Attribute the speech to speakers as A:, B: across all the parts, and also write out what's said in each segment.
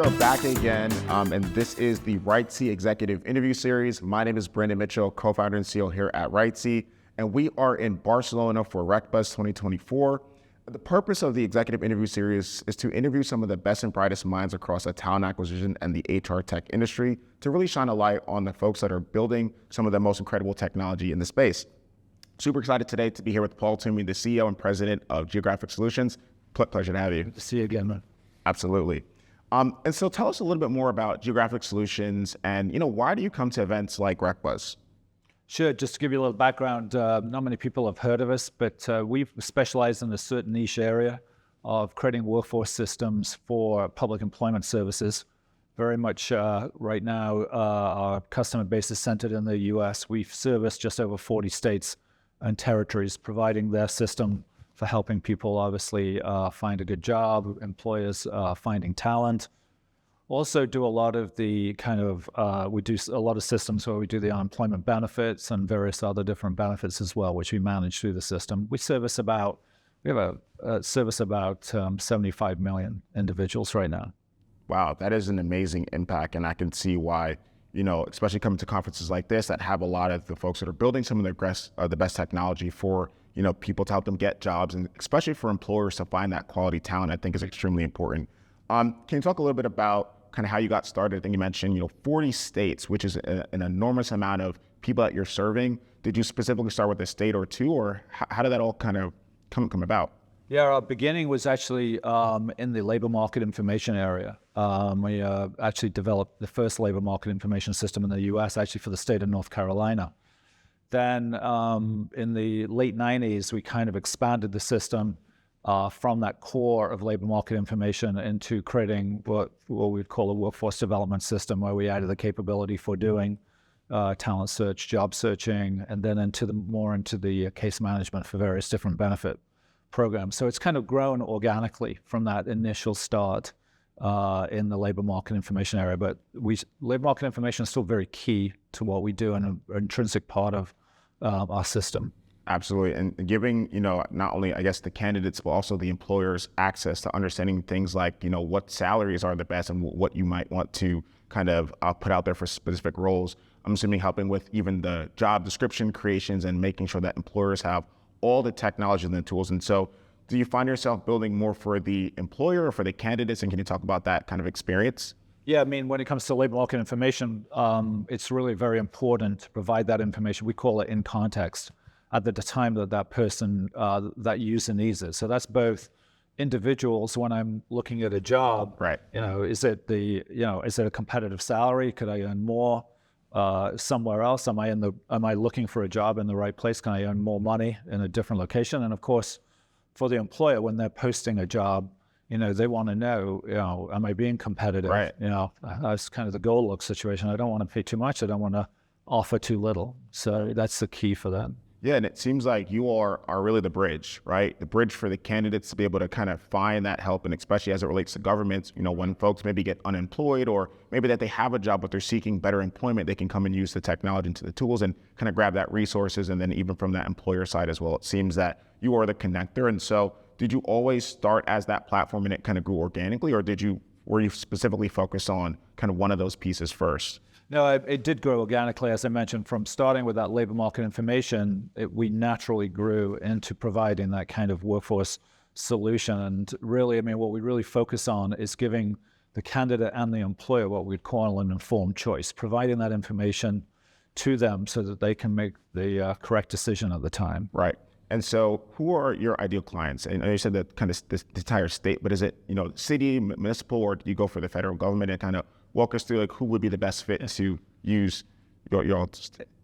A: are back again, and this is the Writesea Executive Interview Series. My name is Brandon Mitchell, co-founder and CEO here at Writesea, and we are in Barcelona for RecBuzz 2024. The purpose of the Executive Interview Series is to interview some of the best and brightest minds across the talent acquisition and the HR tech industry to really shine a light on the folks that are building some of the most incredible technology in the space. Super excited today to be here with Paul Toomey, the CEO and President of Geographic Solutions. Pleasure to have you.
B: Good to see you again, man.
A: Absolutely. And so tell us a little bit more about Geographic Solutions and, why do you come to events like RecBuzz?
B: Sure, just to give you a little background, not many people have heard of us, but we've specialized in a certain niche area of creating workforce systems for public employment services. Very much right now, our customer base is centered in the US. We service just over 40 states and territories, providing their system for helping people obviously find a good job, employers finding talent. Also do a lot of the we do a lot of systems where we do the unemployment benefits and various other different benefits as well, which we manage through the system. We service about 75 million individuals right now.
A: Wow, that is an amazing impact, and I can see why, especially coming to conferences like this that have a lot of the folks that are building some of the best technology for, people to help them get jobs, and especially for employers to find that quality talent, I think is extremely important. Can you talk a little bit about kind of how you got started? I think you mentioned, 40 states, which is an enormous amount of people that you're serving. Did you specifically start with a state or two, or how did that all kind of come about?
B: Yeah, our beginning was actually in the labor market information area. We actually developed the first labor market information system in the US, actually for the state of North Carolina. Then in the late 90s, we kind of expanded the system from that core of labor market information into creating what we'd call a workforce development system, where we added the capability for doing talent search, job searching, and then into the case management for various different benefit programs. So it's kind of grown organically from that initial start in the labor market information area. But labor market information is still very key to what we do and an intrinsic part of our system.
A: Absolutely. And giving, not only, I guess, the candidates, but also the employers access to understanding things like, what salaries are the best and what you might want to kind of put out there for specific roles. I'm assuming helping with even the job description creations and making sure that employers have all the technology and the tools. And so do you find yourself building more for the employer or for the candidates? And can you talk about that kind of experience?
B: Yeah, I mean, when it comes to labor market information, it's really very important to provide that information. We call it in context at the time that person, that user needs it. So that's both individuals when I'm looking at a job,
A: right?
B: Is it a competitive salary? Could I earn more somewhere else? Am I looking for a job in the right place? Can I earn more money in a different location? And of course, for the employer, when they're posting a job, they want to know, am I being competitive?
A: Right.
B: That's kind of the goal look situation. I don't want to pay too much. I don't want to offer too little. So that's the key for them.
A: Yeah, and it seems like you are really the bridge, right? The bridge for the candidates to be able to kind of find that help, and especially as it relates to governments, when folks maybe get unemployed or maybe that they have a job but they're seeking better employment, they can come and use the technology and the tools and kind of grab that resources. And then even from that employer side as well, it seems that you are the connector. And so did you always start as that platform and it kind of grew organically, or were you specifically focused on kind of one of those pieces first?
B: No, it did grow organically. As I mentioned, from starting with that labor market information, we naturally grew into providing that kind of workforce solution. And really, I mean, what we really focus on is giving the candidate and the employer what we'd call an informed choice, providing that information to them so that they can make the correct decision at the time.
A: Right. And so who are your ideal clients? And you said that kind of the entire state, but is it, city, municipal, or do you go for the federal government? And kind of walk us through like who would be the best fit to use your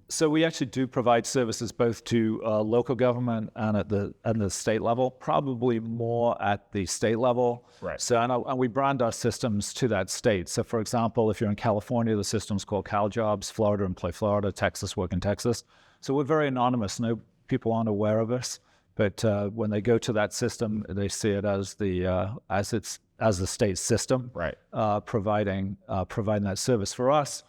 B: So we actually do provide services both to local government and at the state level, probably more at the state level.
A: Right.
B: So and we brand our systems to that state. So for example, if you're in California, the system's called CalJobs, Florida, Employ Florida, Texas, Work in Texas. So we're very anonymous. No people aren't aware of us. But when they go to that system, they see it as the state system,
A: right?
B: Providing that service for us.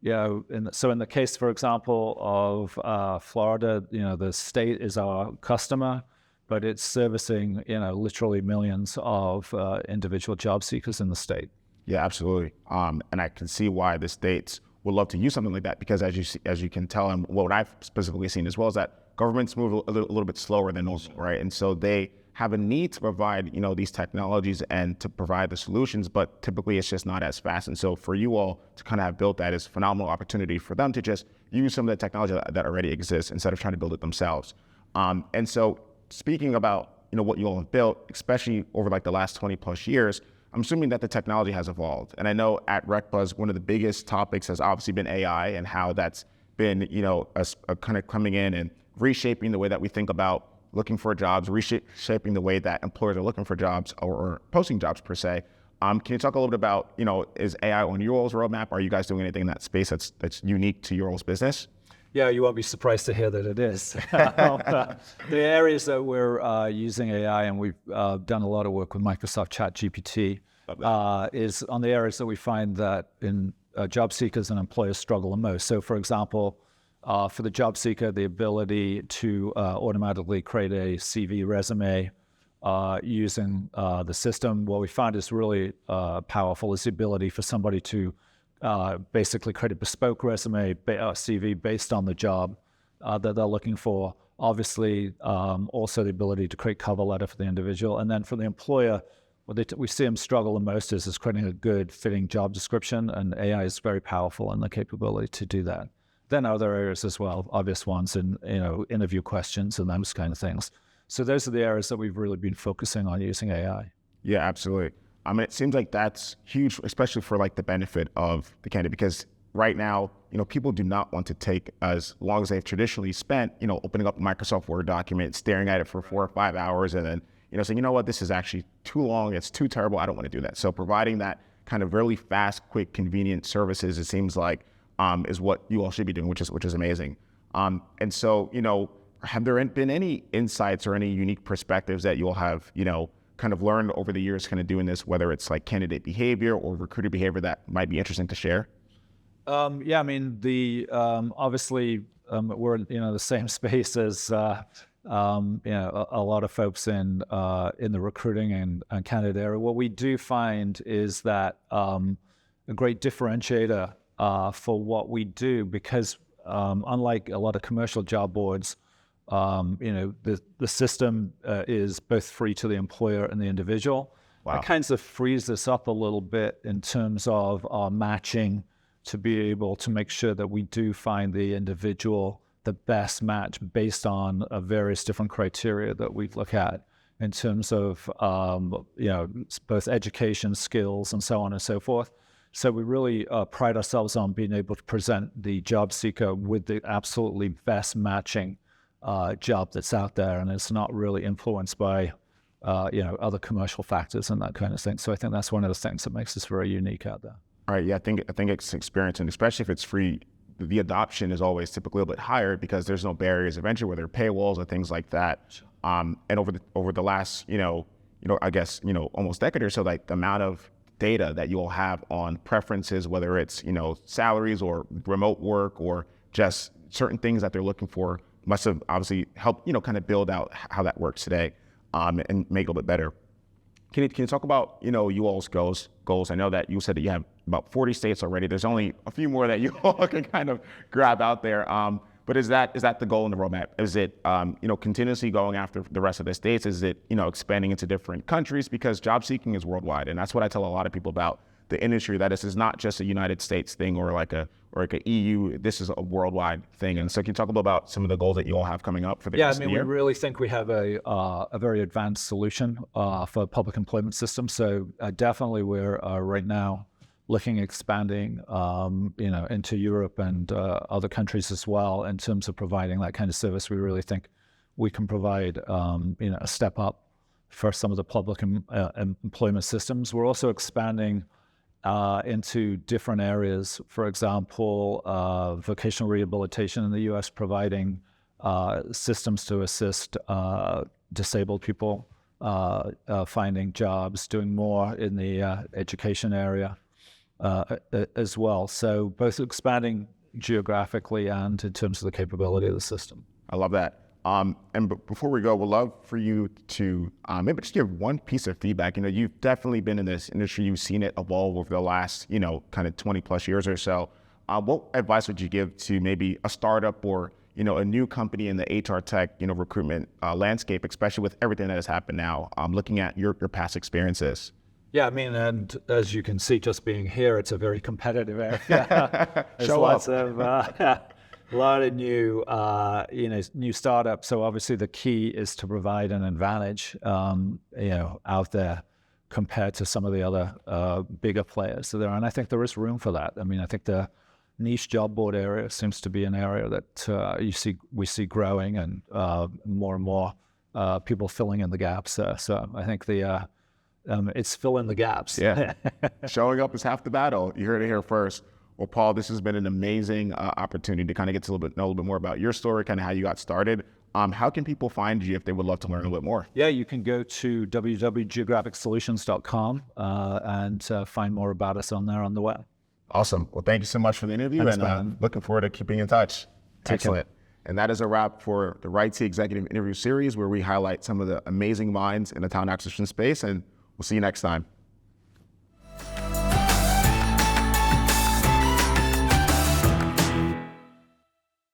B: So in the case, for example, of Florida, the state is our customer, but it's servicing literally millions of individual job seekers in the state.
A: Yeah, absolutely. And I can see why the states would love to use something like that because as you can tell, and what I've specifically seen as well is that governments move a little bit slower than normal, right? And so they have a need to provide, these technologies and to provide the solutions, but typically it's just not as fast. And so for you all to kind of have built that is a phenomenal opportunity for them to just use some of the technology that already exists instead of trying to build it themselves. And so speaking about, what you all have built, especially over like the last 20 plus years, I'm assuming that the technology has evolved. And I know at RecBuzz, one of the biggest topics has obviously been AI and how that's been, a kind of coming in and reshaping the way that we think about looking for jobs, reshaping the way that employers are looking for jobs or posting jobs per se. Can you talk a little bit about, is AI on your all's roadmap? Are you guys doing anything in that space that's unique to your all's business?
B: Yeah, you won't be surprised to hear that it is. The areas that we're using AI, and we've done a lot of work with Microsoft ChatGPT, is on the areas that we find that in job seekers and employers struggle the most. So, for example, for the job seeker, the ability to automatically create a CV resume using the system, what we find is really powerful is the ability for somebody to basically create a bespoke resume, CV based on the job that they're looking for. Obviously, also the ability to create cover letter for the individual. And then for the employer, what we see them struggle the most is creating a good fitting job description, and AI is very powerful in the capability to do that. Then other areas as well, obvious ones, in interview questions and those kind of things. So those are the areas that we've really been focusing on using AI.
A: Yeah, absolutely. I mean, it seems like that's huge, especially for like the benefit of the candidate, because right now, people do not want to take as long as they've traditionally spent, opening up a Microsoft Word document, staring at it for 4 or 5 hours, and then, saying, you know what, this is actually too long, it's too terrible, I don't want to do that. So providing that kind of really fast, quick, convenient services, it seems like, is what you all should be doing, which is amazing. And so, have there been any insights or any unique perspectives that you all have, kind of learned over the years kind of doing this, whether it's like candidate behavior or recruiter behavior that might be interesting to share?
B: Yeah, I mean, obviously we're in the same space as a lot of folks in the recruiting and candidate area. What we do find is that a great differentiator for what we do, because unlike a lot of commercial job boards, the system is both free to the employer and the individual.
A: Wow.
B: That kind of frees us up a little bit in terms of our matching to be able to make sure that we do find the individual the best match based on various different criteria that we look at in terms of both education, skills, and so on and so forth. So we really pride ourselves on being able to present the job seeker with the absolutely best matching job that's out there, and it's not really influenced by other commercial factors and that kind of thing. So I think that's one of the things that makes us very unique out there.
A: All right, yeah, I think it's experience, and especially if it's free, the adoption is always typically a little bit higher because there's no barriers of entry, whether paywalls or things like that.
B: Sure.
A: And over the last I guess almost decade or so, like the amount of data that you all have on preferences, whether it's salaries or remote work or just certain things that they're looking for, must have obviously helped kind of build out how that works today, and make it a little bit better. Can you talk about you all's goals? I know that you said that you have about 40 states already. There's only a few more that you all can kind of grab out there. But is that the goal in the roadmap? Is it continuously going after the rest of the states? Is it expanding into different countries? Because job seeking is worldwide, and that's what I tell a lot of people about the industry. That this is not just a United States thing or like a EU. This is a worldwide thing. And so can you talk a little about some of the goals that you all have coming up for the rest of the year?
B: We really think we have a very advanced solution for public employment system. So definitely we're right now looking at expanding into Europe and other countries as well in terms of providing that kind of service. We really think we can provide a step up for some of the public employment systems. We're also expanding into different areas. For example, vocational rehabilitation in the U.S., providing systems to assist disabled people finding jobs, doing more in the education area as well. So both expanding geographically and in terms of the capability of the system.
A: I love that. Before we go, we'd love for you to maybe just give one piece of feedback. You know, you've definitely been in this industry. You've seen it evolve over the last, you know, kind of 20 plus years or so. What advice would you give to maybe a startup or, you know, a new company in the HR tech, you know, recruitment landscape, especially with everything that has happened now, looking at your past experiences?
B: Yeah, I mean, and as you can see, just being here, it's a very competitive area. There's
A: Show
B: lots
A: up.
B: of a lot of new, new startups. So obviously, the key is to provide an advantage, out there compared to some of the other bigger players. So and I think there is room for that. I mean, I think the niche job board area seems to be an area that we see growing, and more and more people filling in the gaps. So I think it's fill in the gaps.
A: Yeah. Showing up is half the battle. You heard it here first. Well, Paul, this has been an amazing opportunity to kind of get to know a little bit more about your story, kind of how you got started. How can people find you if they would love to learn a little bit more?
B: Yeah, you can go to www.geographicsolutions.com and find more about us on there on the web.
A: Awesome. Well, thank you so much for the interview.
B: Thanks,
A: and
B: man.
A: Looking forward to keeping in touch. Excellent. And that is a wrap for the Writesea Executive Interview Series, where we highlight some of the amazing minds in the talent acquisition space. And we'll see you next time.